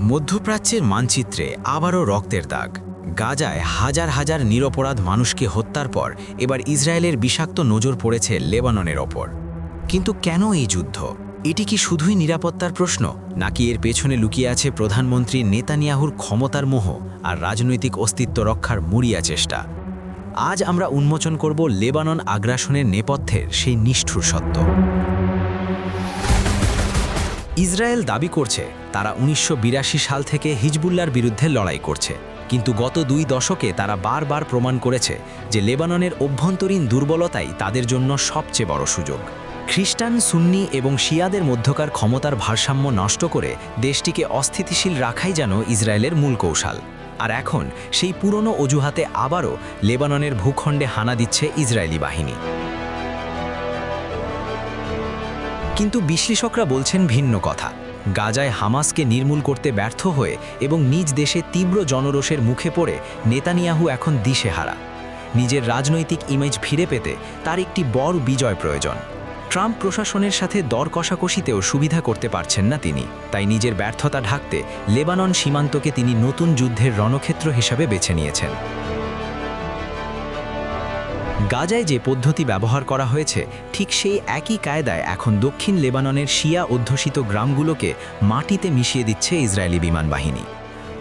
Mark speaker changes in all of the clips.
Speaker 1: মধ্যপ্রাচ্যের মানচিত্রে আবারও রক্তের দাগ। গাজায় হাজার হাজার নিরপরাধ মানুষকে হত্যার পর এবার ইসরায়েলের বিষাক্ত নজর পড়েছে লেবাননের ওপর। কিন্তু কেন এই যুদ্ধ? এটি কি শুধুই নিরাপত্তার প্রশ্ন, নাকি এর পেছনে লুকিয়ে আছে প্রধানমন্ত্রী নেতানিয়াহুর ক্ষমতার মোহ আর রাজনৈতিক অস্তিত্ব রক্ষার মরিয়া চেষ্টা? আজ আমরা উন্মোচন করব লেবানন আগ্রাসনের নেপথ্যের সেই নিষ্ঠুর সত্য। ইসরায়েল দাবি করছে তারা ১৯৮২ সাল থেকে হিজবুল্লাহর বিরুদ্ধে লড়াই করছে, কিন্তু গত ২ দশকে তারা বারবার প্রমাণ করেছে যে লেবাননের অভ্যন্তরীণ দুর্বলতাই তাদের জন্য সবচেয়ে বড় সুযোগ। খ্রিস্টান, সুন্নি এবং শিয়াদের মধ্যকার ক্ষমতার ভারসাম্য নষ্ট করে দেশটিকে অস্থিতিশীল রাখাই যেন ইসরায়েলের মূল কৌশল। আর এখন সেই পুরনো অজুহাতে আবারও লেবাননের ভূখণ্ডে হানা দিচ্ছে ইসরায়েলি বাহিনী। কিন্তু বিশ্লেষকরা বলছেন ভিন্ন কথা। গাজায় হামাসকে নির্মূল করতে ব্যর্থ হয়ে এবং নিজ দেশে তীব্র জনরোষের মুখে পড়ে নেতানিয়াহু এখন দিশেহারা। নিজের রাজনৈতিক ইমেজ ফিরে পেতে তার একটি বড় বিজয় প্রয়োজন। ট্রাম্প প্রশাসনের সাথে দর কষাকষিতেও সুবিধা করতে পারছেন না তিনি, তাই নিজের ব্যর্থতা ঢাকতে লেবানন সীমান্তকে তিনি নতুন যুদ্ধের রণক্ষেত্র হিসাবে বেছে নিয়েছেন। গাজায় যে পদ্ধতি ব্যবহার করা হয়েছে ঠিক সেই একই কায়দায় এখন দক্ষিণ লেবাননের শিয়া অধ্যুষিত গ্রামগুলোকে মাটিতে মিশিয়ে দিচ্ছে ইসরায়েলি বিমান বাহিনী।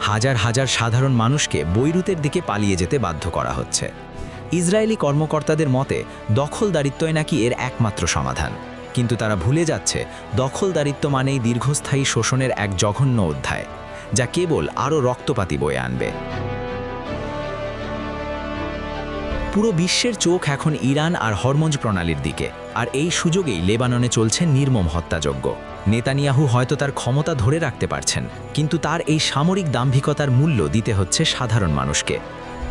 Speaker 1: হাজার হাজার সাধারণ মানুষকে বৈরুতের দিকে পালিয়ে যেতে বাধ্য করা হচ্ছে। ইসরায়েলি কর্মকর্তাদের মতে দখলদারিত্বই নাকি এর একমাত্র সমাধান, কিন্তু তারা ভুলে যাচ্ছে দখলদারিত্ব মানেই দীর্ঘস্থায়ী শোষণের এক জঘন্য অধ্যায়, যা কেবল আরও রক্তপাতি বয়ে আনবে। পুরো বিশ্বের চোখ এখন ইরান আর হরমুজ প্রণালীর দিকে, আর এই সুযোগেই লেবাননে চলছে নির্মম হত্যাযজ্ঞ। নেতানিয়াহু হয়তো তার ক্ষমতা ধরে রাখতে পারছেন, কিন্তু তার এই সামরিক দাম্ভিকতার মূল্য দিতে হচ্ছে সাধারণ মানুষকে।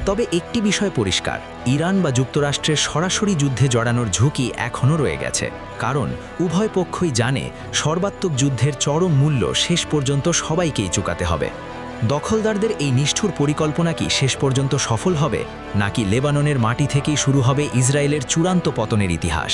Speaker 1: তবে একটি বিষয় পরিষ্কার, ইরান বা যুক্তরাষ্ট্রের সরাসরি যুদ্ধে জড়ানোর ঝুঁকি এখনও রয়ে গেছে, কারণ উভয় পক্ষই জানে সর্বাত্মক যুদ্ধের চরম মূল্য শেষ পর্যন্ত সবাইকেই চুকাতে হবে। দখলদারদের এই নিষ্ঠুর পরিকল্পনা কি শেষ পর্যন্ত সফল হবে, নাকি লেবাননের মাটি থেকেই শুরু হবে ইসরায়েলের চূড়ান্ত পতনের ইতিহাস?